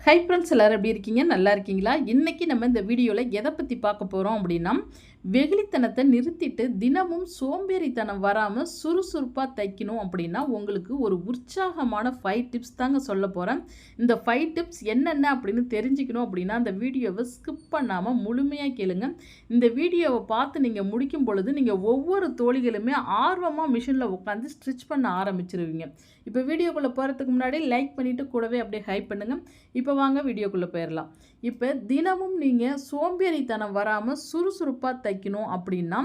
Hi friends, எல்லோரும் எப்படி இருக்கீங்க? நல்லா இருக்கீங்களா? இன்றைக்கி நம்ம இந்த வீடியோவில் எதை பற்றி பார்க்க போகிறோம் அப்படின்னா, வெகுளித்தனத்தை நிறுத்திட்டு தினமும் சோம்பேறித்தனம் வராமல் சுறுசுறுப்பாக தைக்கணும் அப்படின்னா உங்களுக்கு ஒரு உற்சாகமான 5 டிப்ஸ் தாங்க சொல்ல போகிறேன். இந்த 5 டிப்ஸ் என்னென்ன அப்படின்னு தெரிஞ்சுக்கணும் அப்படின்னா அந்த வீடியோவை ஸ்கிப் பண்ணாமல் முழுமையாக கேளுங்க. இந்த வீடியோவை பார்த்து நீங்கள் முடிக்கும் பொழுது நீங்கள் ஒவ்வொரு தோழிகளுமே ஆர்வமாக மிஷினில் உட்காந்து ஸ்டிச் பண்ண ஆரம்பிச்சிருவீங்க. இப்போ வீடியோக்குள்ளே போகிறதுக்கு முன்னாடி லைக் பண்ணிவிட்டு கூடவே அப்படியே ஹைப் பண்ணுங்கள். இப்போ வாங்க வீடியோக்குள்ளே போயிடலாம். இப்போ தினமும் நீங்கள் சோம்பேறித்தனம் வராமல் சுறுசுறுப்பாக தைக்கணும் அப்படின்னா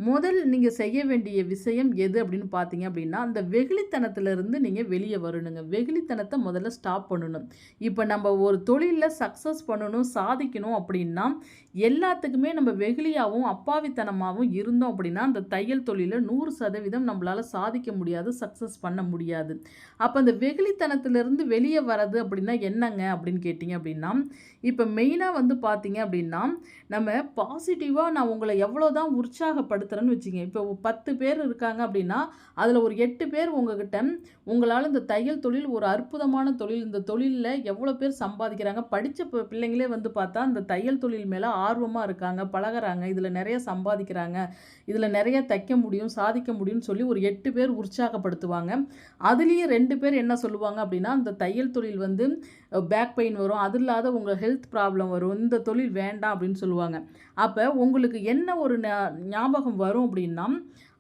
முதல் நீங்கள் செய்ய வேண்டிய விஷயம் எது அப்படின்னு பார்த்தீங்க அப்படின்னா, அந்த வெகுளித்தனத்திலிருந்து நீங்கள் வெளியே வரணுங்க. வெகுளித்தனத்தை முதல்ல ஸ்டாப் பண்ணணும். இப்போ நம்ம ஒரு தொழிலில் சக்ஸஸ் பண்ணணும், சாதிக்கணும் அப்படின்னா எல்லாத்துக்குமே நம்ம வெகுளியாகவும் அப்பாவித்தனமாகவும் இருந்தோம் அப்படின்னா அந்த தையல் தொழிலில் 100% நம்மளால் சாதிக்க முடியாது, சக்ஸஸ் பண்ண முடியாது. அப்போ அந்த வெகுளித்தனத்திலிருந்து வெளியே வர்றது அப்படின்னா என்னங்க அப்படின்னு கேட்டிங்க அப்படின்னா, இப்போ மெயினாக வந்து பார்த்தீங்க அப்படின்னா நம்ம பாசிட்டிவாக நான் உங்களை எவ்வளோ தான் உற்சாகப்படுத்துகிறேன்னு வச்சுங்க. இப்போ 10 பேர் இருக்காங்க அப்படின்னா அதில் ஒரு 8 பேர் உங்ககிட்ட உங்களால் இந்த தையல் தொழில் ஒரு அற்புதமான தொழில், இந்த தொழிலில் எவ்வளோ பேர் சம்பாதிக்கிறாங்க, படித்த பிள்ளைங்களே வந்து பார்த்தா இந்த தையல் தொழில் மேலே ஆர்வமாக இருக்காங்க, பழகுறாங்க, இதில் நிறைய சம்பாதிக்கிறாங்க, இதில் நிறைய தைக்க முடியும், சாதிக்க முடியும்னு சொல்லி ஒரு 8 பேர் உற்சாகப்படுத்துவாங்க. அதுலேயும் 2 பேர் என்ன சொல்லுவாங்க அப்படின்னா, இந்த தையல் தொழில் வந்து பேக் பெயின் வரும், அது இல்லாத உங்கள் ஹெல்த் ப்ராப்ளம் வரும், இந்த தொழில் வேண்டாம் அப்படின்னு சொல்லுவாங்க. அப்போ உங்களுக்கு என்ன ஒரு ஞாபகம் வரும் அப்படின்னா,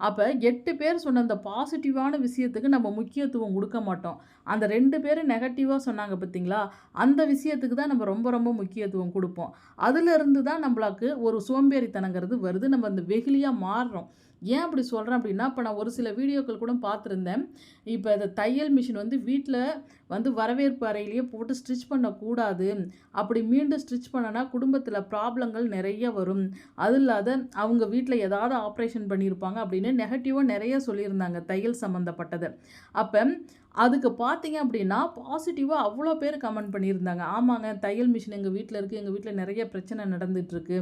அப்போ 8 பேர் சொன்ன அந்த பாசிட்டிவான விஷயத்துக்கு நம்ம முக்கியத்துவம் கொடுக்க மாட்டோம். அந்த 2 பேரும் நெகட்டிவாக சொன்னாங்க பார்த்தீங்களா, அந்த விஷயத்துக்கு தான் நம்ம ரொம்ப ரொம்ப முக்கியத்துவம் கொடுப்போம். அதிலிருந்து தான் நம்மளுக்கு ஒரு சோம்பேறித்தனங்கிறது வருது, நம்ம அந்த வெகுளியாக மாறுறோம். ஏன் அப்படி சொல்கிறேன் அப்படின்னா, இப்போ நான் ஒரு சில வீடியோக்கள் கூட பார்த்துருந்தேன். இப்போ இந்த தையல் மிஷின் வந்து வீட்டில் வந்து வரவேற்பு அறையிலேயே போட்டு ஸ்டிச் பண்ணக்கூடாது, அப்படி மீண்டும் ஸ்டிச் பண்ணனா குடும்பத்தில் ப்ராப்ளங்கள் நிறைய வரும், அது இல்லாத அவங்க வீட்டில் ஏதாவது ஆப்ரேஷன் பண்ணியிருப்பாங்க அப்படின்னு நெகட்டிவாக நிறைய சொல்லியிருந்தாங்க தையல் சம்மந்தப்பட்டதை. அப்போ அதுக்கு பார்த்தீங்க அப்படின்னா பாசிட்டிவாக அவ்வளோ பேர் கமெண்ட் பண்ணியிருந்தாங்க. ஆமாங்க, தையல் மிஷின் எங்கள் வீட்டில் இருக்குது, எங்கள் வீட்டில் நிறைய பிரச்சனை நடந்துகிட்ருக்கு,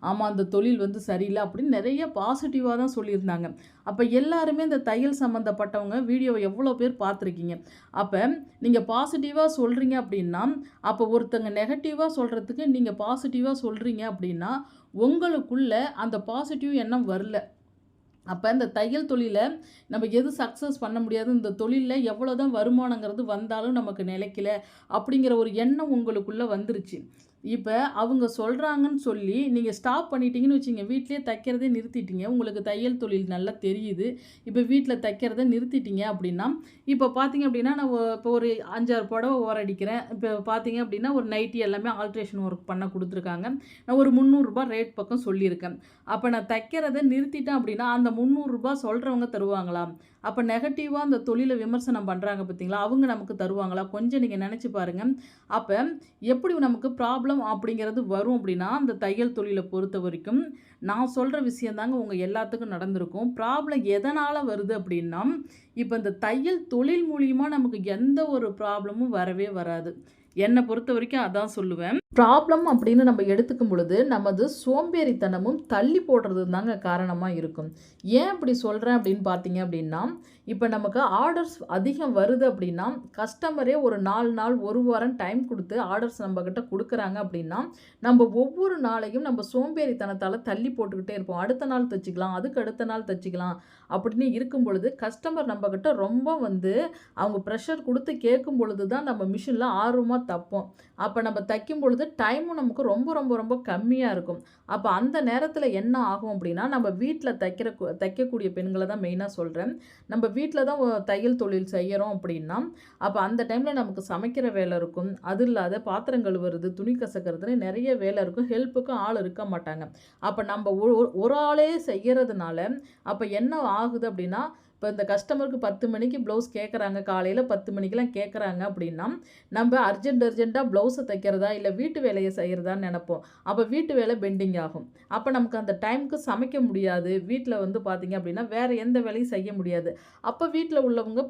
ஆமாம் அந்த தொழில் வந்து சரியில்லை அப்படின்னு நிறைய பாசிட்டிவாக தான் சொல்லியிருந்தாங்க. அப்போ எல்லாருமே இந்த தையல் சம்மந்தப்பட்டவங்க வீடியோவை எவ்வளோ பேர் பார்த்துருக்கீங்க? அப்போ நீங்கள் பாசிட்டிவாக சொல்கிறீங்க அப்படின்னா, அப்போ ஒருத்தங்க நெகட்டிவாக சொல்கிறதுக்கு நீங்கள் பாசிட்டிவாக சொல்கிறீங்க அப்படின்னா உங்களுக்குள்ள அந்த பாசிட்டிவ் எண்ணம் வரல. அப்போ இந்த தையல் தொழில நம்ம எது சக்ஸஸ் பண்ண முடியாது, இந்த தொழிலில் எவ்வளோ தான் வருமானங்கிறது வந்தாலும் நமக்கு நிலைக்கல அப்படிங்கிற ஒரு எண்ணம் உங்களுக்குள்ளே வந்துருச்சு. இப்போ அவங்க சொல்கிறாங்கன்னு சொல்லி நீங்கள் ஸ்டாப் பண்ணிட்டீங்கன்னு வச்சுங்க, வீட்டிலேயே தைக்கிறதே நிறுத்திட்டீங்க, உங்களுக்கு தையல் தொழில் நல்லா தெரியுது, இப்போ வீட்டில் தைக்கிறத நிறுத்திட்டீங்க அப்படின்னா, இப்போ பார்த்தீங்க அப்படின்னா நான் இப்போ ஒரு 5-6 புடவை ஓரடிக்கிறேன். இப்போ பார்த்தீங்க அப்படின்னா ஒரு நைட்டி எல்லாமே ஆல்ட்ரேஷன் ஒர்க் பண்ண கொடுத்துருக்காங்க. நான் ஒரு ரூ. 300 ரேட் பக்கம் சொல்லியிருக்கேன். அப்போ நான் தைக்கிறத நிறுத்திட்டேன் அப்படின்னா அந்த ரூ. 300 சொல்கிறவங்க தருவாங்களா? அப்போ நெகட்டிவாக அந்த தொழிலை விமர்சனம் பண்ணுறாங்க பார்த்தீங்களா, அவங்க நமக்கு தருவாங்களா? கொஞ்சம் நீங்கள் நினச்சி பாருங்கள். அப்போ எப்படி நமக்கு ப்ராப்ளம் அப்படிங்கிறது வரும் அப்படின்னா, அந்த தையல் தொழிலை பொறுத்த வரைக்கும் நான் சொல்கிற விஷயந்தாங்க உங்கள் எல்லாத்துக்கும் நடந்திருக்கும். ப்ராப்ளம் எதனால் வருது அப்படின்னா, இப்போ இந்த தையல் தொழில் மூலியமாக நமக்கு எந்த ஒரு ப்ராப்ளமும் வரவே வராது. என்னை பொறுத்த வரைக்கும் அதான் சொல்லுவேன். ப்ராப்ளம் அப்படின்னு நம்ம எடுத்துக்கும் பொழுது நமது சோம்பேறித்தனமும் தள்ளி போடுறது தாங்க காரணமாக இருக்கும். ஏன் அப்படி சொல்கிறேன் அப்படின்னு பார்த்தீங்க அப்படின்னா, இப்போ நமக்கு ஆர்டர்ஸ் அதிகம் வருது அப்படின்னா கஸ்டமரே ஒரு 4 நாள் 1 வாரம் டைம் கொடுத்து ஆர்டர்ஸ் நம்மக்கிட்ட கொடுக்குறாங்க அப்படின்னா நம்ம ஒவ்வொரு நாளையும் நம்ம சோம்பேறித்தனத்தால் தள்ளி போட்டுக்கிட்டே இருப்போம். அடுத்த நாள் தைச்சிக்கலாம், அதுக்கு அடுத்த நாள் தைச்சிக்கலாம் அப்படின்னு இருக்கும் பொழுது கஸ்டமர் நம்மக்கிட்ட ரொம்ப வந்து அவங்க ப்ரெஷர் கொடுத்து கேட்கும் பொழுது தான் நம்ம மிஷினில் ஆர்வமாக தைப்போம். அப்போ நம்ம தைக்கும் பொழுது டைமும் நமக்கு ரொம்ப ரொம்ப ரொம்ப கம்மியாக இருக்கும். அப்போ அந்த நேரத்தில் என்ன ஆகும் அப்படின்னா, நம்ம வீட்டில் தைக்கக்கூடிய பெண்களை தான் மெயினாக சொல்கிறேன். நம்ம வீட்டில் தான் தையல் தொழில் செய்கிறோம் அப்படின்னா, அப்போ அந்த டைமில் நமக்கு சமைக்கிற வேலை இருக்கும், அது இல்லாத பாத்திரம் கழுவுறது, துணி கசக்கிறதுன்னு நிறைய வேலை இருக்கும், ஹெல்ப்புக்கும் ஆள் இருக்க மாட்டாங்க. அப்போ நம்ம ஒரு ஆளே செய்கிறதுனால அப்போ என்ன ஆகுது அப்படின்னா, இப்போ இந்த கஸ்டமருக்கு 10 மணிக்கு ப்ளவுஸ் கேட்குறாங்க, காலையில் 10 மணிக்கெலாம் கேட்குறாங்க அப்படின்னா நம்ம அர்ஜெண்ட்டாக ப்ளவுஸை தைக்கிறதா இல்லை வீட்டு வேலையை செய்கிறதான்னு நினப்போம். அப்போ வீட்டு வேலை பெண்டிங் ஆகும். அப்போ நமக்கு அந்த டைமுக்கு சமைக்க முடியாது, வீட்டில் வந்து பார்த்திங்க அப்படின்னா வேறு எந்த வேலையும் செய்ய முடியாது. அப்போ வீட்டில் உள்ளவங்க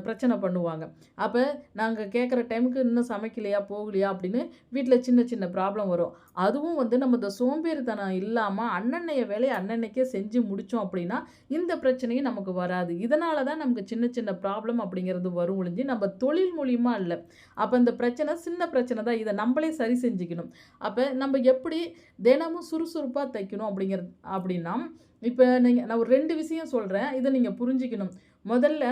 பிரச்சனை பண்ணுவாங்க. அப்போ நாங்கள் கேட்குற டைமுக்கு இன்னும் சமைக்கலையா போகலையா அப்படின்னு வீட்டில் சின்ன சின்ன ப்ராப்ளம் வரும். அதுவும் வந்து நம்ம இந்த சோம்பேறித்தனம் இல்லாமல் அன்னன்னைய வேலையை அன்னன்னைக்கே செஞ்சு முடித்தோம் அப்படின்னா இந்த பிரச்சனையும் நமக்கு வராது. வராது. இதனால தான் நமக்கு சின்ன சின்ன ப்ராப்ளம் அப்படிங்கிறது வரும் ஒழிஞ்சு, நம்ம தொழில் மூலியமா இல்ல. அப்ப இந்த பிரச்சனை சின்ன பிரச்சனை தான். இத நம்பளே சரி செஞ்சுக்கணும். அப்ப நம்ம எப்படி தினமும் சுறுசுறுப்பா தைக்கணும் அப்படின்னா, இப்ப நான் ஒரு 2 விஷயம் சொல்றேன். இத நீங்க புரிஞ்சுக்கணும். முதல்ல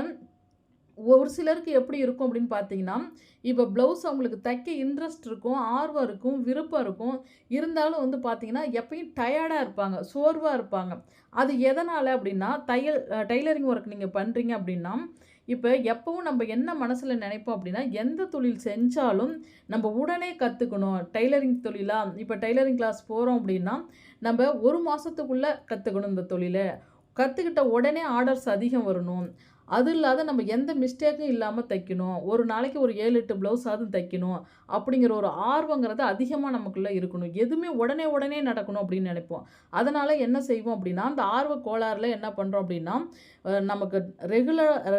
ஒரு சிலருக்கு எப்படி இருக்கும் அப்படின்னு பார்த்தீங்கன்னா, இப்போ ப்ளவுஸ் அவங்களுக்கு தைக்க இன்ட்ரெஸ்ட் இருக்கும், ஆர்வம் இருக்கும், விருப்பம் இருக்கும். இருந்தாலும் வந்து பார்த்தீங்கன்னா, எப்பயும் டயர்டா இருப்பாங்க, சோர்வா இருப்பாங்க. அது எதனால அப்படின்னா, டெய்லரிங் ஒர்க் நீங்க பண்றீங்க அப்படின்னா, இப்ப எப்பவும் நம்ம என்ன மனசுல நினைப்போம் அப்படின்னா, எந்த தொழில் செஞ்சாலும் நம்ம உடனே கத்துக்கணும். டெய்லரிங் தொழிலா, இப்ப டெய்லரிங் கிளாஸ் போறோம் அப்படின்னா, நம்ம 1 மாசத்துக்குள்ள கத்துக்கணும் இந்த தொழில. கத்துக்கிட்ட உடனே ஆர்டர்ஸ் அதிகம் வரணும். அது இல்லாத நம்ம எந்த மிஸ்டேக்கும் இல்லாம தைக்கணும். ஒரு நாளைக்கு ஒரு 7, 8 ப்ளவுஸாவது தைக்கணும். அப்படிங்கிற ஒரு ஆர்வங்கிறது அதிகமா நமக்குள்ள இருக்கணும். எதுவுமே உடனே உடனே நடக்கணும் அப்படின்னு நினைப்போம். அதனால என்ன செய்வோம் அப்படின்னா, அந்த ஆர்வ கோளாறுல என்ன பண்றோம் அப்படின்னா, நமக்கு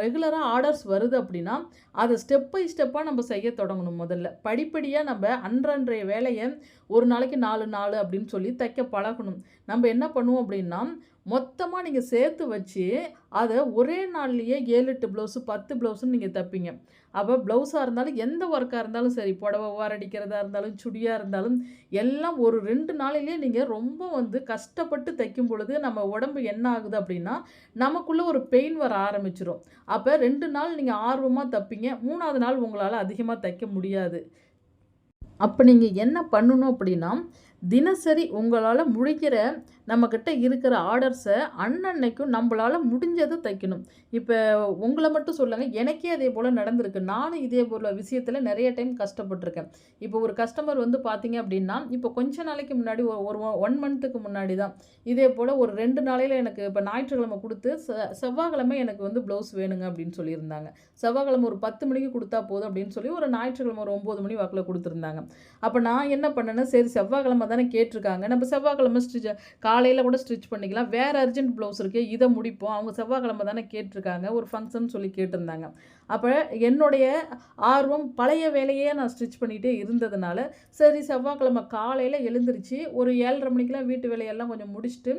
ரெகுலரா ஆர்டர்ஸ் வருது அப்படின்னா, அத ஸ்டெப் பை ஸ்டெப்பா நம்ம செய்ய தொடங்கணும் முதல்ல. படிப்படியா நம்ம அன்றன்றைய வேலைய ஒரு நாளைக்கு 4 நாளு அப்படின்னு சொல்லி தைக்க பழகணும். நம்ம என்ன பண்ணுவோம் அப்படின்னா, மொத்தமா நீங்க சேர்த்து வச்சு, அத ஒரே நாள்லயே 7, 8 ப்ளவுஸு, 10 ப்ளவுஸுன்னு நீங்க தப்பீங்க. அப்ப ப்ளவுஸா இருந்தாலும், எந்த ஒர்க்கா இருந்தாலும் சரி, புடவ ஓரம் அடிக்கிறதா இருந்தாலும், சுடியா இருந்தாலும், எல்லாம் ஒரு 2 நாளிலேயே நீங்க ரொம்ப வந்து கஷ்டப்பட்டு தைக்கும் பொழுது, நம்ம உடம்பு என்ன ஆகுது அப்படின்னா, நமக்குள்ள ஒரு பெயின் வர ஆரம்பிச்சுரும். அப்ப 2 நாள் நீங்க ஆர்வமா தப்பீங்க. 3வது நாள் உங்களால அதிகமா தைக்க முடியாது. அப்ப நீங்க என்ன பண்ணணும் அப்படின்னா, தினசரி உங்களால முடிக்கிற நம்மகிட்ட இருக்கிற ஆர்டர்ஸ அன்னன்னைக்கும் நம்பளால முடிஞ்சத தைக்கணும். இப்ப உங்கள மட்டும் சொல்லங்க. எனக்கே அதே போல நடந்திருக்கு. நானும் இதே போல விஷயத்துல நெறைய டைம் கஷ்டப்பட்டுருக்கேன். இப்போ ஒரு கஸ்டமர் வந்து பார்த்தீங்க அப்படின்னா, இப்போ கொஞ்ச நாளைக்கு முன்னாடி ஒரு 1 மந்த்துக்கு முன்னாடி தான். இதே போல ஒரு 2 நாளையில எனக்கு இப்ப ஞாயிற்றுக்கிழமை குடுத்து, செவ்வாய்க்கிழமை எனக்கு வந்து ப்ளவுஸ் வேணுங்க அப்படின்னு சொல்லியிருந்தாங்க. செவ்வாய்க்கிழமை ஒரு 10 மணிக்கு குடுத்தா போதும் அப்படின்னு சொல்லி, ஒரு ஞாயிற்றுக்கிழமை ஒரு 9 மணி வாக்குல குடுத்துருந்தாங்க. அப்ப நான் என்ன பண்ணேன்னா, சரி செவ்வாய்க்கிழமை தானே கேட்டுருக்காங்க. நம்ம செவ்வாய்க்கிழமை காலையில கூட ஸ்டிச் பண்ணிக்கலாம். வேற அர்ஜென்ட் ப்ளவுஸ் இருக்கு. இத முடிப்போம். அவங்க செவ்வாய்க்கிழமை தானே கேட்டுருக்காங்க. ஒரு ஃபங்ஷன் சொல்லி கேட்டிருந்தாங்க. அப்ப என்னுடைய ஆர்வம் பழைய வேலையே நான் ஸ்டிச் பண்ணிட்டே இருந்ததுனால, சரி செவ்வாய்க்கிழமை காலையில எழுந்திருச்சு ஒரு 7:30 மணிக்கெல்லாம் வீட்டு வேலையெல்லாம் கொஞ்சம் முடிச்சுட்டு,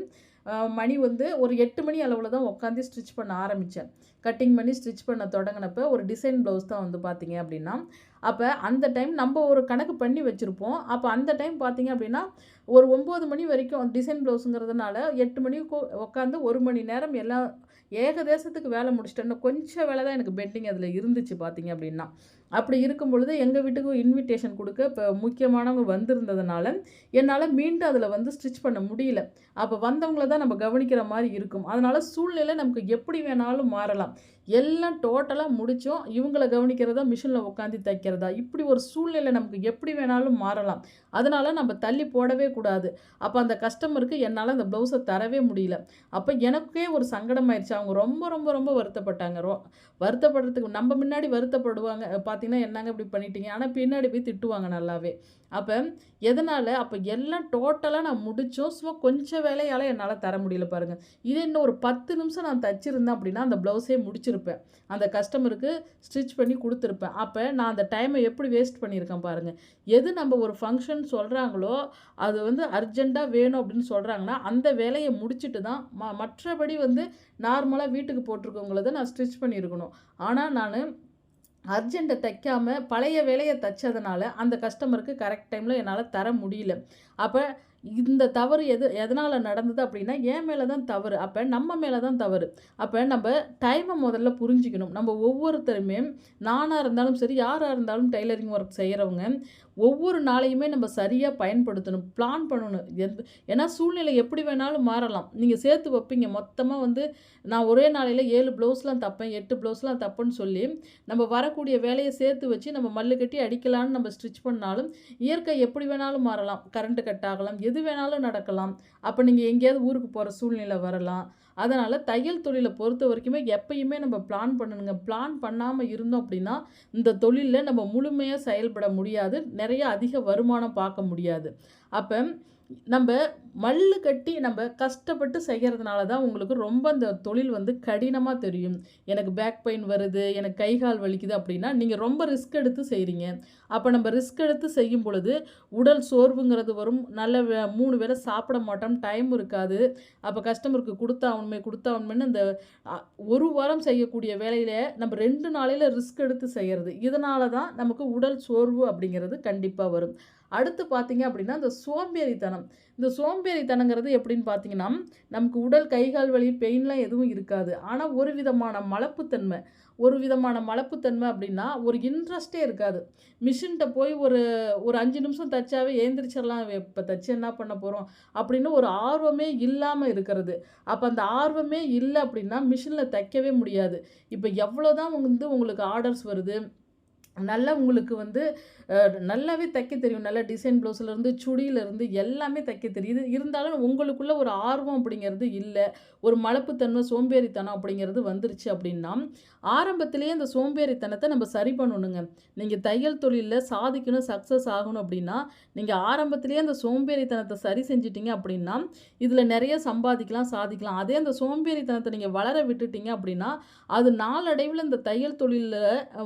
மணி வந்து ஒரு 8 மணி அளவுல தான் உட்காந்து ஸ்டிச் பண்ண ஆரம்பிச்சேன். கட்டிங் பண்ணி ஸ்டிச் பண்ண தொடங்குனப்ப ஒரு டிசைன் ப்ளவுஸ் தான் வந்து பார்த்தீங்க அப்படின்னா, அப்ப அந்த டைம் நம்ப ஒரு கணக்கு பண்ணி வச்சிருப்போம். அப்ப அந்த டைம் பார்த்தீங்க அப்படின்னா, ஒரு 9 மணி வரைக்கும் டிசைன் ப்ளவுஸுங்கிறதுனால 8 மணிக்கு உட்காந்து 1 மணி நேரம் எல்லாம் ஏகதேசத்துக்கு வேலை முடிச்சுட்டேன். இன்னும் கொஞ்சம் வேலை தான் எனக்கு பெண்டிங் அதில இருந்துச்சு பார்த்தீங்க அப்படின்னா. அப்படி இருக்கும் பொழுது எங்க வீட்டுக்கும் இன்விடேஷன் குடுக்க இப்ப முக்கியமானவங்க வந்திருந்ததுனால, என்னால மீண்டும் அதில வந்து ஸ்டிச் பண்ண முடியல. அப்ப வந்தவங்கள தான் நம்ம கவனிக்கிற மாரி இருக்கும். அதனால சூழ்நிலை நமக்கு எப்படி வேணாலும் மாறலாம். எல்லாம் டோட்டலா முடிச்சோம். இவங்கள கவனிக்கிறதா, மிஷின்ல உட்காந்து தைக்கிறதா, இப்படி ஒரு சூழ்நிலை நமக்கு எப்படி வேணாலும் மாறலாம். அதனால நம்ம தள்ளி போடவே கூடாது. அப்ப அந்த கஸ்டமருக்கு என்னால அந்த ப்ளவுஸ தரவே முடியல. அப்ப எனக்கே ஒரு சங்கடமாயிருச்சு. அவங்க ரொம்ப ரொம்ப ரொம்ப வருத்தப்பட்டாங்க. வருத்தப்படுறதுக்கு நம்ம முன்னாடி வருத்தப்படுவாங்க. பார்த்தீங்கன்னா, "என்னங்க இப்படி பண்ணிட்டீங்க?" ஆனா பின்னாடி போய் திட்டுவாங்க நல்லாவே. அப்ப எதனால? அப்ப எல்லாம் டோட்டலா நான் முடிச்சும், சும்மா கொஞ்சம் வேலையால என்னால தர முடியல பாருங்க. இதே இன்னும் ஒரு 10 நிமிஷம் நான் தச்சிருந்தேன் அப்படின்னா, அந்த ப்ளவுஸே முடிச்சிருப்பேன். அந்த கஸ்டமருக்கு ஸ்டிச் பண்ணி குடுத்துருப்பேன். அப்ப நான் அந்த டைம எப்படி வேஸ்ட் பண்ணியிருக்கேன் பாருங்க. எது நம்ம ஒரு ஃபங்ஷன் சொல்றாங்களோ, அது வந்து அர்ஜென்ட்டா வேணும் அப்படின்னு சொல்றாங்கன்னா, அந்த வேலைய முடிச்சுட்டு தான் மற்றபடி வந்து நார்மலா வீட்டுக்கு போட்டிருக்கவங்களத நான் ஸ்டிச் பண்ணியிருக்கணும். ஆனா நானு அர்ஜென்ட்ட தைக்காம பழைய வேலைய தச்சதுனால, அந்த கஸ்டமருக்கு கரெக்ட் டைம்ல என்னால தர முடியல. அப்ப இந்த தவறு எதனால நடந்தது அப்படின்னா, என் மேல தான் தவறு. அப்ப நம்ம மேல தான் தவறு. அப்ப நம்ப டைம முதல்ல புரிஞ்சுக்கணும். நம்ம ஒவ்வொருத்தருமே நானா இருந்தாலும் சரி, யாரா இருந்தாலும் டெய்லரிங் ஒர்க் செய்றவங்க, ஒவ்வொரு நாளையுமே நம்ம சரியா பயன்படுத்தணும். பிளான் பண்ணணும். ஏன்னா சூழ்நிலை எப்படி வேணாலும் மாறலாம். நீங்க சேர்த்து வைப்பீங்க. மொத்தமா வந்து நான் ஒரே நாளையில 7 ப்ளவுஸ்லாம் தப்பேன், 8 ப்ளவுஸ்லாம் தப்பேன்னு சொல்லி, நம்ம வரக்கூடிய வேலைய சேர்த்து வச்சு நம்ம மல்லு கட்டி அடிக்கலான்னு நம்ம ஸ்டிச் பண்ணாலும், இயற்கை எப்படி வேணாலும் மாறலாம். கரண்ட் கட் ஆகலாம். எது வேணாலும் நடக்கலாம். அப்ப நீங்க எங்கேயாவது ஊருக்கு போற சூழ்நிலை வரலாம். அதனால தையல் தொழில பொறுத்தவரைக்குமே எப்பயுமே நம்ம பிளான் பண்ணணுங்க. பிளான் பண்ணாம இருந்தோம் அப்படின்னா, இந்த தொழில்ல நம்ம முழுமையா செயல்பட முடியாது. நெறைய அதிக வருமானம் பார்க்க முடியாது. அப்ப நம்ப மல்லு கட்டி நம்ப கஷ்டப்பட்டு செய்யறதுனால தான் உங்களுக்கு ரொம்ப அந்த தொழில் வந்து கடினமா தெரியும். எனக்கு பேக் பெயின் வருது, எனக்கு கை, கால் வலிக்குது அப்படின்னா, நீங்க ரொம்ப ரிஸ்க் எடுத்து செய்றீங்க. அப்போ நம்ம ரிஸ்க் எடுத்து செய்யும் பொழுது உடல் சோர்வுங்கிறது வரும். நல்ல 3 வேளை சாப்பிட மாட்டோம், டைம் இருக்காது. அப்போ கஸ்டமருக்கு கொடுத்தாகணுமேன்னு இந்த 1 வாரம் செய்யக்கூடிய வேலையில நம்ம 2 நாளையில ரிஸ்க் எடுத்து செய்யறது. இதனால தான் நமக்கு உடல் சோர்வு அப்படிங்கிறது கண்டிப்பா வரும். அடுத்து பார்த்தீங்க அப்படின்னா, இந்த சோம்பேறித்தனம். இந்த சோம்பேறித்தனங்கிறது எப்படின்னு பார்த்தீங்கன்னா, நமக்கு உடல் கை, கால் வலி, பெயின்லாம் எதுவும் இருக்காது. ஆனா ஒரு விதமான மலப்புத்தன்மை அப்படின்னா, ஒரு இன்ட்ரெஸ்ட்டே இருக்காது. மிஷின்ட்ட போய் ஒரு ஒரு 5 நிமிஷம் தச்சாவே எழுந்திரிச்சிடலாம். இப்ப தச்சு என்ன பண்ண போறோம்? அப்படின்னு ஒரு ஆர்வமே இல்லாம இருக்கிறது. அப்ப அந்த ஆர்வமே இல்ல அப்படின்னா, மிஷின்ல தைக்கவே முடியாது. இப்ப எவ்வளோதான் உங்களுக்கு ஆர்டர்ஸ் வருது. நல்லா உங்களுக்கு நல்லாவே தைக்க தெரியும். நல்ல டிசைன் ப்ளவுஸ்லேருந்து, சுடியிலேருந்து எல்லாமே தைக்க தெரியுது. இருந்தாலும் உங்களுக்குள்ள ஒரு ஆர்வம் அப்படிங்கிறது இல்ல. ஒரு மலப்புத்தன்மை, சோம்பேறித்தனம் அப்படிங்கிறது வந்துருச்சு அப்படின்னா, ஆரம்பத்திலேயே அந்த சோம்பேறித்தனத்த நம்ம சரி பண்ணணுங்க. நீங்க தையல் தொழில்ல சாதிக்கணும், சக்சஸ் ஆகணும் அப்படின்னா, நீங்க ஆரம்பத்திலேயே அந்த சோம்பேறித்தனத்த சரி செஞ்சுட்டீங்க அப்படின்னா, இதில நெறைய சம்பாதிக்கலாம், சாதிக்கலாம். அதே அந்த சோம்பேறித்தனத்த நீங்க வளர விட்டுட்டீங்க அப்படின்னா, அது நாளடைவில இந்த தையல் தொழில்ல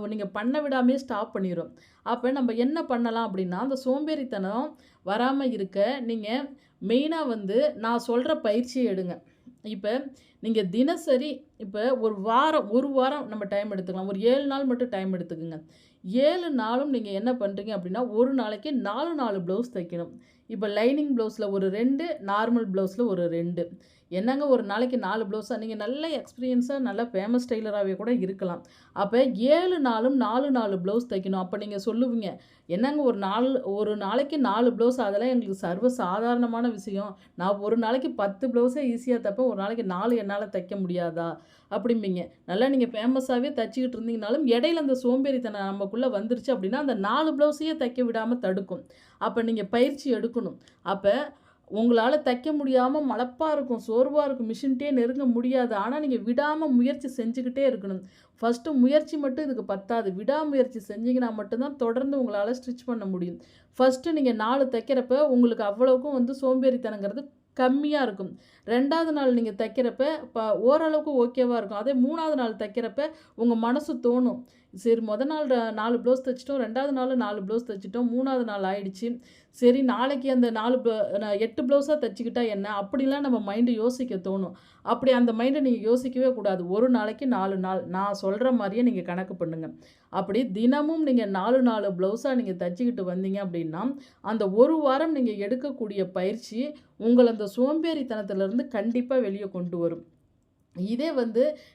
நீங்க பண்ண விடாமயே ஸ்டாப் பண்ணிரும். அப்ப நம்ம என்ன பண்ணலாம் அப்படின்னா, அந்த சோம்பேறித்தனம் வராம இருக்க, நீங்க மெயினா நான் சொல்ற பயிற்சிய எடுங்க. இப்ப நீங்க தினசரி ஒரு வாரம் நம்ம டைம் எடுத்துக்கலாம். ஒரு 7 நாள் மட்டும் டைம் எடுத்துக்கங்க. 7 நாளும் நீங்க என்ன பண்றீங்க அப்படின்னா, ஒரு நாளைக்கு 4 ப்ளவுஸ் தைக்கணும். இப்ப லைனிங் ப்ளவுஸ்ல ஒரு 2, நார்மல் ப்ளவுஸ்ல ஒரு 2. என்னங்க ஒரு நாளைக்கு 4 ப்ளவுஸா? நீங்க நல்ல எக்ஸ்பீரியன்ஸா நல்ல ஃபேமஸ் டெய்லராவே கூட இருக்கலாம். அப்ப 7 நாளும் 4 ப்ளவுஸ் தைக்கணும். அப்ப நீங்க சொல்லுவீங்க, என்னங்க ஒரு நாளைக்கு 4 ப்ளவுஸ் அதெல்லாம் எங்களுக்கு சர்வ சாதாரணமான விஷயம். நான் ஒரு நாளைக்கு 10 ப்ளவுஸே ஈஸியா தைப்பேன். ஒரு நாளைக்கு 4 என்னால தைக்க முடியாதா? அப்படிம்பீங்க. நல்லா நீங்க ஃபேமஸாவே தச்சுக்கிட்டு இருந்தீங்கனாலும், இடையில அந்த சோம்பேறித்தனம் நமக்குள்ள வந்துருச்சு அப்படின்னா, அந்த 4 ப்ளவுஸையே தைக்க விடாம தடுக்கும். அப்ப நீங்க பயிற்சி எடுக்கணும். அப்ப உங்களால தைக்க முடியாம மலப்பா இருக்கும், சோர்வா இருக்கும், மிஷின்ட்டயே நெருங்க முடியாது. ஆனா, நீங்க விடாம முயற்சி செஞ்சுக்கிட்டே இருக்கணும். ஃபர்ஸ்ட்டு முயற்சி மட்டும் இதுக்கு பத்தாது. விடாமுயற்சி செஞ்சீங்கன்னா மட்டும் தான் தொடர்ந்து உங்களால ஸ்டிச் பண்ண முடியும். ஃபர்ஸ்ட்டு நீங்க 4 தைக்கிறப்ப உங்களுக்கு அவ்வளவுக்கும் சோம்பேறித்தனங்கிறது கம்மியா இருக்கும். 2வது நாள் நீங்க தைக்கிறப்ப ஓரளவுக்கு ஓகேவா இருக்கும். அதே 3வது நாள் தைக்கிறப்ப உங்க மனசு தோணும். சரி நாள் 4 ப்ளவுஸ் தைச்சுட்டோம். 2வது நாள் 4 ப்ளவுஸ் தைச்சுட்டோம். 3வது நாள் ஆயிடுச்சு. சரி நாளைக்கு அந்த 8 ப்ளவுஸா தச்சுக்கிட்டா என்ன? அப்படிலாம் நம்ம மைண்டு யோசிக்க தோணும். அப்படி அந்த மைண்ட நீங்க யோசிக்கவே கூடாது. ஒரு நாளைக்கு 4 நாள். நான் சொல்ற மாரியே நீங்க கணக்கு பண்ணுங்க. அப்படி தினமும் நீங்க 4 ப்ளவுஸா நீங்க தச்சுக்கிட்டு வந்தீங்க அப்படின்னா, அந்த 1 வாரம் நீங்க எடுக்கக்கூடிய பயிற்சி உங்கள அந்த சோம்பேறித்தனத்திலருந்து கண்டிப்பா வெளிய கொண்டு வரும். இதே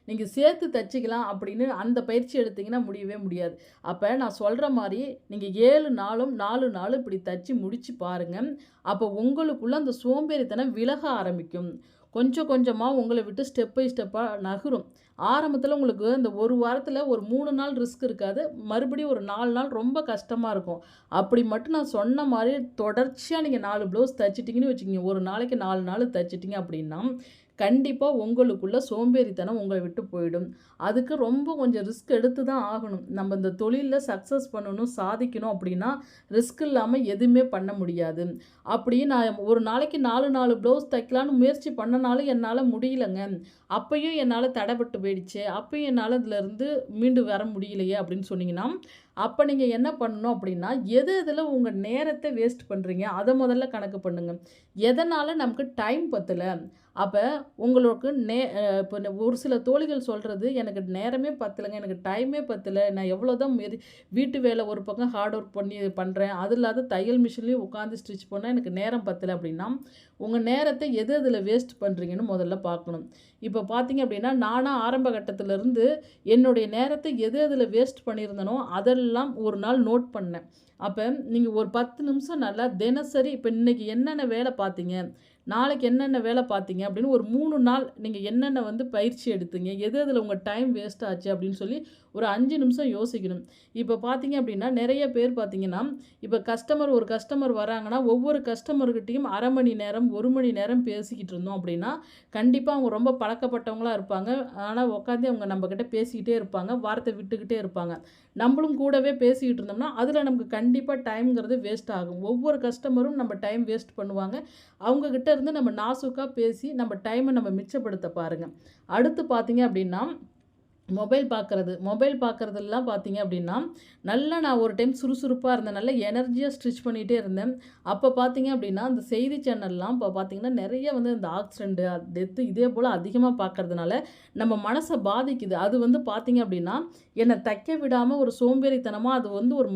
நீங்க சேர்த்து தச்சுக்கலாம் அப்படின்னு அந்த பயிற்சி எடுத்தீங்கன்னா முடியவே முடியாது. அப்ப நான் சொல்ற மாரி நீங்க 7 நாளும் 4 நாளும் இப்படி தச்சு முடிச்சு பாருங்க. அப்ப உங்களுக்குள்ள அந்த சோம்பேறித்தனம் விலக ஆரம்பிக்கும். கொஞ்சம் கொஞ்சமா உங்கள விட்டு ஸ்டெப் பை ஸ்டெப்பா நகரும். ஆரம்பத்தில உங்களுக்கு இந்த 1 வாரத்தில ஒரு 3 நாள் ரிஸ்க் இருக்காது. மறுபடியும் ஒரு 4 நாள் ரொம்ப கஷ்டமா இருக்கும். அப்படி மட்டும் நான் சொன்ன மாரி தொடர்ச்சியா நீங்க 4 ப்ளவுஸ் தச்சுட்டீங்கன்னு வச்சுக்கங்க. ஒரு நாளைக்கு 4 நாள் தச்சுட்டீங்க அப்படின்னா, கண்டிப்பா உங்களுக்குள்ள சோம்பேறித்தனம் உங்கள விட்டு போயிடும். அதுக்கு ரொம்ப கொஞ்சம் ரிஸ்க் எடுத்து தான் ஆகணும். நம்ம இந்த தொழில்ல சக்சஸ் பண்ணணும், சாதிக்கணும் அப்படின்னா, ரிஸ்க் இல்லாம எதுவுமே பண்ண முடியாது. அப்படி நான் ஒரு நாளைக்கு 4 ப்ளவுஸ் தைக்கலான்னு முயற்சி பண்ணனாலும் என்னால முடியலங்க. அப்பயும் என்னால தடைப்பட்டு போயிடுச்சே, அப்பயும் என்னால இதுலருந்து மீண்டு வர முடியலையே அப்படின்னு சொன்னீங்கன்னா, அப்ப நீங்க என்ன பண்ணணும் அப்படின்னா, எது எதுல உங்க நேரத்த வேஸ்ட் பண்றீங்க, அத முதல்ல கணக்கு பண்ணுங்க. எதனால நமக்கு டைம் பத்தல? அப்ப உங்களுக்கு இப்ப ஒரு சில தோழிகள் சொல்றது, "எனக்கு நேரமே பத்தலங்க. எனக்கு டைமே பத்தல. நான் எவ்வளோதான் வீட்டு வேலை ஒரு பக்கம் ஹார்ட் ஒர்க் பண்ணி பண்றேன். அது இல்லாத தையல் மிஷின்லயும் உட்காந்து ஸ்டிச் பண்ணா எனக்கு நேரம் பத்தல." அப்படின்னா, உங்க நேரத்த எது எதுல வேஸ்ட் பண்றீங்கன்னு முதல்ல பார்க்கணும். இப்ப பார்த்தீங்க அப்படின்னா, நானா ஆரம்ப கட்டத்திலருந்து என்னுடைய நேரத்த எது எதுல வேஸ்ட் பண்ணியிருந்தனோ, அதெல்லாம் ஒரு நாள் நோட் பண்ணேன். அப்ப நீங்க ஒரு 10 நிமிஷம் நல்லா தினசரி இப்ப இன்னைக்கு என்னென்ன வேலை பார்த்தீங்க? நாளைக்கு என்னென்ன வேலை பார்த்தீங்க? அப்படின்னு ஒரு 3 நாள் நீங்க என்னென்ன பயிற்சி எடுத்தீங்க? எது எதுல உங்க டைம் வேஸ்ட் ஆச்சு? அப்படின்னு சொல்லி ஒரு 5 நிமிஷம் யோசிக்கணும். இப்ப பார்த்தீங்க அப்படின்னா, நெறைய பேர் பார்த்தீங்கன்னா, இப்ப ஒரு கஸ்டமர் வராங்கன்னா, ஒவ்வொரு கஸ்டமர்கிட்டயும் 1/2 மணி நேரம், 1 மணி நேரம் பேசிக்கிட்டு இருந்தோம் அப்படின்னா, கண்டிப்பா அவங்க ரொம்ப பழக்கப்பட்டவங்களா இருப்பாங்க. ஆனா உட்காந்து அவங்க நம்மகிட்ட பேசிக்கிட்டே இருப்பாங்க. வார்த்தை விட்டுக்கிட்டே இருப்பாங்க. நம்மளும் கூடவே பேசிக்கிட்டு இருந்தோம்னா, அதில நமக்கு கண்டிப்பா டைம்ங்கிறது வேஸ்ட் ஆகும். ஒவ்வொரு கஸ்டமரும் நம்ம டைம் வேஸ்ட் பண்ணுவாங்க. அவங்க கிட்ட இருந்து நம்ம நாசூக்கா பேசி நம்ம டைம நம்ம மிச்சப்படுத்த பாருங்க. அடுத்து பார்த்தீங்க அப்படின்னா மொபைல் பார்க்குறதெல்லாம் பார்த்தீங்க அப்படின்னா, நல்லா நான் ஒரு டைம் சுறுசுறுப்பா இருந்தேன். நல்லா எனர்ஜியா ஸ்டிச் பண்ணிட்டே இருந்தேன். அப்போ பார்த்தீங்க அப்படின்னா, அந்த செய்தி சேனல்லாம் இப்போ பார்த்தீங்கன்னா, நெறைய வந்து இந்த ஆக்சிடென்ட், டெத்து இதே போல அதிகமா பார்க்கறதுனால, நம்ம மனச பாதிக்குது. அது வந்து பார்த்தீங்க அப்படின்னா, என்ன தைக்க விடாம ஒரு சோம்பேறித்தனமா அது வந்து ஒரு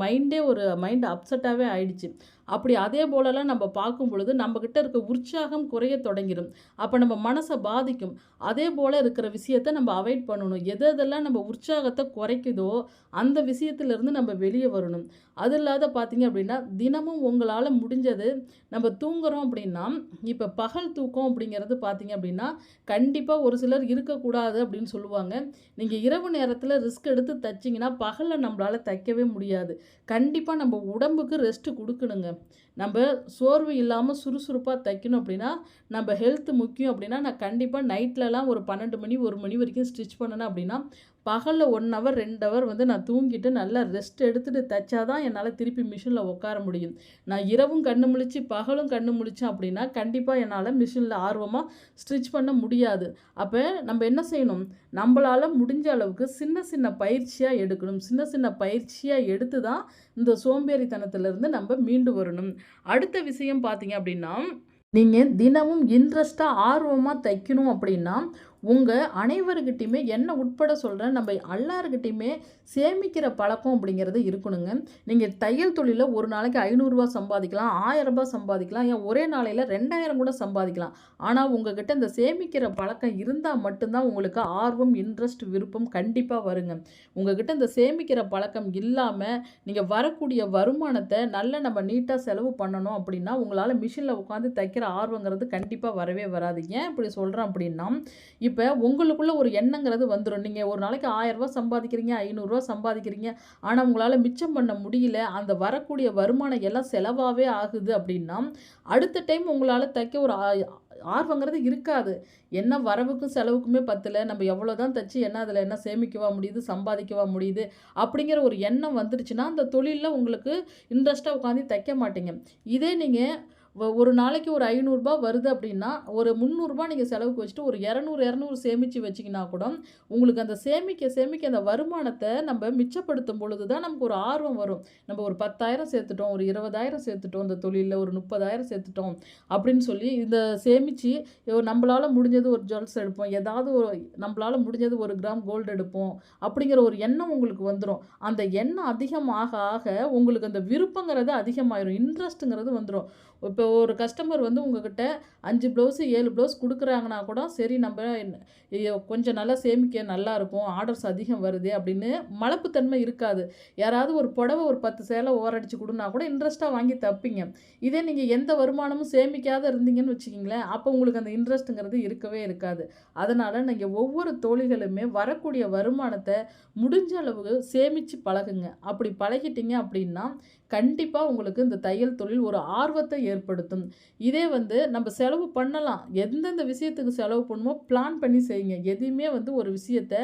மைண்ட் அப்செட்டாவே ஆயிடுச்சு. அப்படி அதே போலலாம் நம்ம பார்க்கும் பொழுது, நம்மகிட்ட இருக்க உற்சாகம் குறையத் தொடங்கிரும். அப்ப நம்ம மனச பாதிக்கும். அதே போல இருக்கிற விஷயத்த நம்ம அவாய்ட் பண்ணணும். எதெல்லாம் நம்ம உற்சாகத்த குறைக்குதோ, அந்த விஷயத்திலிருந்து நம்ம வெளிய வரணும். அது இல்லாத பார்த்தீங்க அப்படின்னா, தினமும் உங்களால முடிஞ்சது நம்ம தூங்குறோம் அப்படின்னா, இப்ப பகல் தூக்கம் அப்படிங்கிறது பார்த்தீங்க அப்படின்னா, கண்டிப்பா ஒரு சிலர் இருக்கக்கூடாது அப்படின்னு சொல்லுவாங்க. நீங்க இரவு நேரத்தில ரிஸ்க் எடுத்து தச்சீங்கன்னா, பகல்ல நம்மளால தைக்கவே முடியாது. கண்டிப்பா நம்ம உடம்புக்கு ரெஸ்ட் குடுக்கணுங்க. நம்ப சோர்வு இல்லாம சுறுசுறுப்பா தைக்கணும் அப்படின்னா, நம்ப ஹெல்த் முக்கியம் அப்படின்னா, நான் கண்டிப்பா நைட்லலாம் ஒரு 12 மணி, 1 மணி வரைக்கும் ஸ்டிச் பண்ணேன் அப்படின்னா, பகல்ல 1 ஹவர், 2 ஹவர் வந்து நான் தூங்கிட்டு நல்லா ரெஸ்ட் எடுத்துட்டு தச்சா தான் என்னால திருப்பி மிஷின்ல உட்கார முடியும். நான் இரவும் கண்ணு முழிச்சு, பகலும் கண்ணு முழிச்சேன் அப்படின்னா, கண்டிப்பா என்னால மிஷின்ல ஆர்வமா ஸ்டிச் பண்ண முடியாது. அப்ப நம்ப என்ன செய்யணும்? நம்பளால முடிஞ்ச அளவுக்கு சின்ன சின்ன பயிற்சியா எடுக்கணும். சின்ன சின்ன பயிற்சியா எடுத்து தான் இந்த சோம்பேறித்தனத்திலிருந்து நம்ப மீண்டு வரணும். அடுத்த விஷயம் பார்த்தீங்க அப்படின்னா, நீங்க தினமும் இன்ட்ரெஸ்ட்டா, ஆர்வமா தைக்கணும் அப்படின்னா, உங்க அனைவர்கிட்டயுமே என்ன உட்பட சொல்றேன், நம்ம எல்லார்கிட்டயுமே சேமிக்கிற பழக்கம் அப்படிங்கிறது இருக்கணுங்க. நீங்க தையல் தொழில்ல ஒரு நாளைக்கு ரூ. 500 சம்பாதிக்கலாம், ரூ. 1000 சம்பாதிக்கலாம், ஏன் ஒரே நாளையில 2000 கூட சம்பாதிக்கலாம். ஆனா உங்ககிட்ட இந்த சேமிக்கிற பழக்கம் இருந்தா மட்டும் தான் உங்களுக்கு ஆர்வம், இன்ட்ரெஸ்ட், விருப்பம் கண்டிப்பா வருங்க. உங்ககிட்ட இந்த சேமிக்கிற பழக்கம் இல்லாம, நீங்க வரக்கூடிய வருமானத்த நம்ம நீட்டா செலவு பண்ணணும் அப்படின்னா, உங்களால மிஷின்ல உட்காந்து தைக்கிற ஆர்வங்கிறது கண்டிப்பா வரவே வராது. ஏன் இப்படி சொல்றேன் அப்படின்னா, இப்ப உங்களுக்குள்ள ஒரு எண்ணங்கிறது வந்துரும். நீங்க ஒரு நாளைக்கு ரூ. 1000 சம்பாதிக்கிறீங்க, ரூ. 500 சம்பாதிக்கிறீங்க. ஆனா உங்களால மிச்சம் பண்ண முடியல. அந்த வரக்கூடிய வருமானம் எல்லாம் செலவாவே ஆகுது அப்படின்னா, அடுத்த டைம் உங்களால தைக்க ஒரு ஆர்வங்கிறது இருக்காது. என்ன வரவுக்கும் செலவுக்குமே பத்தல. நம்ம எவ்வளோதான் தச்சு அதில என்ன சேமிக்கவா முடியுது, சம்பாதிக்கவா முடியுது, அப்படிங்கிற ஒரு எண்ணம் வந்துருச்சுன்னா, அந்த தொழில்ல உங்களுக்கு இன்ட்ரெஸ்ட்டா உட்காந்து தைக்க மாட்டீங்க. இதே நீங்க ஒரு நாளைக்கு ஒரு ரூ. 500 வருது அப்படின்னா, ஒரு ரூ. 300 நீங்க செலவுக்கு வச்சுட்டு ஒரு 200 சேமிச்சு வச்சீங்கன்னா கூட, உங்களுக்கு அந்த சேமிக்க அந்த வருமானத்த நம்ம மிச்சப்படுத்தும் பொழுது தான் நமக்கு ஒரு ஆர்வம் வரும். நம்ம ஒரு 10,000 சேர்த்துட்டோம், ஒரு 20,000 சேர்த்துட்டோம் இந்த தொழில்ல, ஒரு 30,000 சேர்த்துட்டோம் அப்படின்னு சொல்லி இந்த சேமிச்சு நம்பளால முடிஞ்சது ஒரு ஜுவல்ஸ் எடுப்போம். ஏதாவது ஒரு நம்பளால முடிஞ்சது 1 கிராம் கோல்டு எடுப்போம். அப்படிங்கிற ஒரு எண்ணம் உங்களுக்கு வந்துரும். அந்த எண்ணம் அதிகமாக ஆக உங்களுக்கு அந்த விருப்பங்கிறது அதிகமாயிரும். இன்ட்ரெஸ்ட்ங்கிறது வந்துரும். இப்போ ஒரு கஸ்டமர் வந்து உங்ககிட்ட 5 ப்ளவுஸு, 7 ப்ளவுஸ் குடுக்குறாங்கன்னா கூட, சரி நம்ப கொஞ்சம் நல்லா சேமிக்க நல்லாயிருக்கும். ஆர்டர்ஸ் அதிகம் வருதே அப்படின்னு மலப்புத்தன்மை இருக்காது. யாராவது ஒரு புடவ ஒரு 10 சேலை ஓரடிச்சு குடுன்னா கூட இன்ட்ரெஸ்ட்டா வாங்கி தப்பீங்க. இதே நீங்க எந்த வருமானமும் சேமிக்காத இருந்தீங்கன்னு வச்சுக்கங்களேன், அப்போ உங்களுக்கு அந்த இன்ட்ரெஸ்ட்டுங்கிறது இருக்கவே இருக்காது. அதனால நீங்க ஒவ்வொரு தோழிகளுமே வரக்கூடிய வருமானத்த முடிஞ்ச அளவு சேமிச்சு பழகுங்க. அப்படி பழகிட்டீங்க அப்படின்னா, கண்டிப்பா உங்களுக்கு இந்த தையல் தொழில் ஒரு ஆர்வத்த ஏற்படுத்தும். இதே வந்து நம்ம செலவு பண்ணலாம். எந்தெந்த விஷயத்துக்கு செலவு பண்ணணுமோ பிளான் பண்ணி செய்யுங்க. எதையுமே வந்து ஒரு விஷயத்த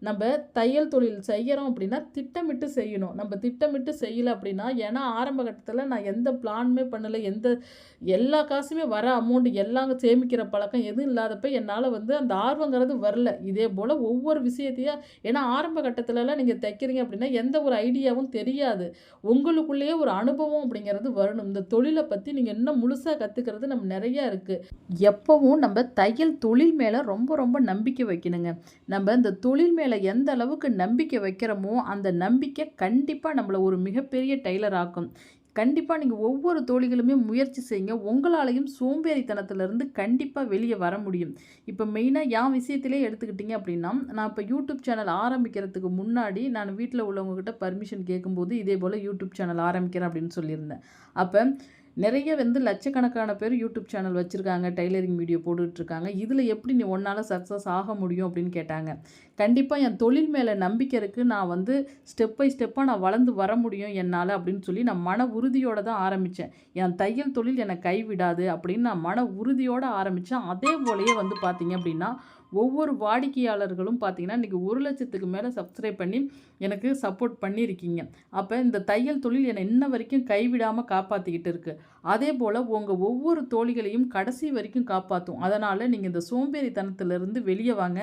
நம்ப தையல் தொழில் செய்யறோம் அப்படின்னா, திட்டமிட்டு செய்யணும். நம்ம திட்டமிட்டு செய்யல அப்படின்னா, ஏன்னா ஆரம்ப கட்டத்தில நான் எந்த பிளானுமே பண்ணல. எல்லா காசுமே வர அமௌண்ட் எல்லாம் சேமிக்கிற பழக்கம் எதுவும் இல்லாதப்ப என்னால வந்து அந்த ஆர்வங்கிறது வரல. இதே போல ஒவ்வொரு விஷயத்தையும் ஏன்னா ஆரம்ப கட்டத்துலலாம் நீங்க தைக்கிறீங்க அப்படின்னா, எந்த ஒரு ஐடியாவும் தெரியாது. உங்களுக்குள்ளேயே ஒரு அனுபவம் அப்படிங்கிறது வரணும். இந்த தொழில பத்தி நீங்க இன்னும் முழுசா கத்துக்கிறது நெறைய இருக்கு. எப்பவும் நம்ம தையல் தொழில் மேல ரொம்ப ரொம்ப நம்பிக்கை வைக்கணுங்க. நம்ம இந்த தொழில் மேல எந்த அளவுக்கு நம்பிக்கை வைக்கிறோமோ, அந்த நம்பிக்கை கண்டிப்பா நம்மள ஒரு மிகப்பெரிய டெய்லர் ஆக்கும். கண்டிப்பா நீங்க ஒவ்வொரு தோழிகளுமே முயற்சி செய்யுங்க. உங்களாலயும் சோம்பேறித்தனத்திலிருந்து கண்டிப்பா வெளிய வர முடியும். இப்ப மெயினா என் விஷயத்திலே எடுத்துக்கிட்டீங்க அப்படின்னா, நான் இப்ப யூடியூப் சேனல் ஆரம்பிக்கிறதுக்கு முன்னாடி நான் வீட்ல உள்ளவங்க கிட்ட பர்மிஷன் கேட்கும்போது, இதே போல யூடியூப் சேனல் ஆரம்பிக்கிறேன் அப்படின்னு சொல்லியிருந்தேன். அப்ப நெறைய வந்து லட்சக்கணக்கான பேர் யூடியூப் சேனல் வச்சிருக்காங்க. டெய்லரிங் வீடியோ போட்டுட்ருக்காங்க. இதில எப்படி உன்னால சக்சஸ் ஆக முடியும் அப்படின்னு கேட்டாங்க. கண்டிப்பா என் தொழில் மேல நம்பிக்கை இருக்கு. நான் வந்து ஸ்டெப் பை ஸ்டெப்பா நான் வளர்ந்து வர முடியும் என்னால அப்படின்னு சொல்லி நான் மன உறுதியோட தான் ஆரம்பிச்சேன். என் தையல் தொழில் என்னை கைவிடாது அப்படின்னு நான் மன உறுதியோட ஆரம்பிச்சேன். அதே போலயே வந்து பார்த்தீங்க அப்படின்னா, ஒவ்வொரு வாடிக்கையாளர்களும் பார்த்தீங்கன்னா, இன்னைக்கு 1,00,000க்கு மேல சப்ஸ்கிரைப் பண்ணி எனக்கு சப்போர்ட் பண்ணியிருக்கீங்க. அப்ப இந்த தையல் தொழில் என்னை இன்ன வரைக்கும் கைவிடாம காப்பாத்திக்கிட்டு இருக்கு. அதேபோல உங்க ஒவ்வொரு தோழிகளையும் கடைசி வரைக்கும் காப்பாத்தும். அதனால நீங்க இந்த சோம்பேறித்தனத்திலிருந்து வெளிய வாங்க.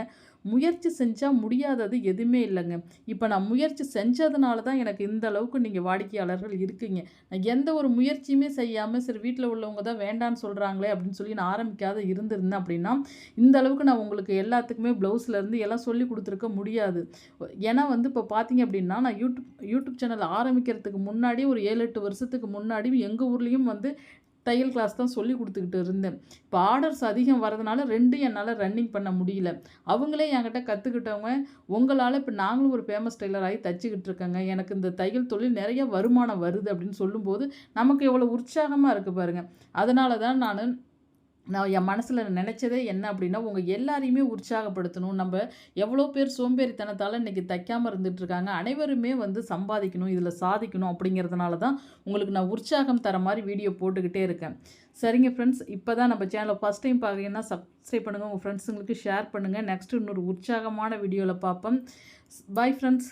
முயற்சி செஞ்சால் முடியாதது எதுவுமே இல்லைங்க. இப்போ நான் முயற்சி செஞ்சதுனால தான் எனக்கு இந்த அளவுக்கு நீங்கள் வாடிக்கையாளர்கள் இருக்கீங்க. நான் எந்த ஒரு முயற்சியுமே செய்யாமல் சரி வீட்டில் உள்ளவங்க தான் வேண்டான்னு சொல்கிறாங்களே அப்படின்னு சொல்லி நான் ஆரம்பிக்காத இருந்திருந்தேன் அப்படின்னா இந்த அளவுக்கு நான் உங்களுக்கு எல்லாத்துக்குமே ப்ளவுஸ்லேருந்து எல்லாம் சொல்லி கொடுத்துருக்க முடியாது. ஏன்னா வந்து இப்போ பார்த்தீங்க அப்படின்னா நான் யூடியூப் சேனல் ஆரம்பிக்கிறதுக்கு முன்னாடி ஒரு 7-8 வருஷத்துக்கு முன்னாடி எங்கள் ஊர்லேயும் வந்து தையல் கிளாஸ் தான் சொல்லி கொடுத்துக்கிட்டு இருந்தேன். இப்போ ஆர்டர்ஸ் அதிகம் வரதுனால 2ம் என்னால் ரன்னிங் பண்ண முடியல. அவங்களே என்கிட்ட கற்றுக்கிட்டவங்க, உங்களால் இப்போ நாங்களும் ஒரு ஃபேமஸ் டெய்லர் ஆகி தச்சுக்கிட்டு இருக்கேங்க. எனக்கு இந்த தையல் தொழில் நிறைய வருமானம் வருது அப்படின்னு சொல்லும்போது நமக்கு எவ்வளோ உற்சாகமாக இருக்குது பாருங்கள். அதனால தான் நான் என் மனசில் நினச்சதே என்ன அப்படின்னா உங்கள் எல்லாரையுமே உற்சாகப்படுத்தணும். நம்ம எவ்வளோ பேர் சோம்பேறித்தனத்தால் இன்றைக்கி தைக்காமல் இருந்துகிட்ருக்காங்க. அனைவருமே வந்து சம்பாதிக்கணும், இதில் சாதிக்கணும் அப்படிங்கிறதுனால தான் உங்களுக்கு நான் உற்சாகம் தர மாதிரி வீடியோ போட்டுக்கிட்டே இருக்கேன். சரிங்க ஃப்ரெண்ட்ஸ், இப்போ தான் நம்ம சேனலை ஃபஸ்ட் டைம் பார்க்குறீங்கன்னா சப்ஸ்கிரைப் பண்ணுங்கள், உங்கள் ஃப்ரெண்ட்ஸுங்களுக்கு ஷேர் பண்ணுங்கள். நெக்ஸ்ட்டு இன்னொரு உற்சாகமான வீடியோவில் பார்ப்போம். Bye friends.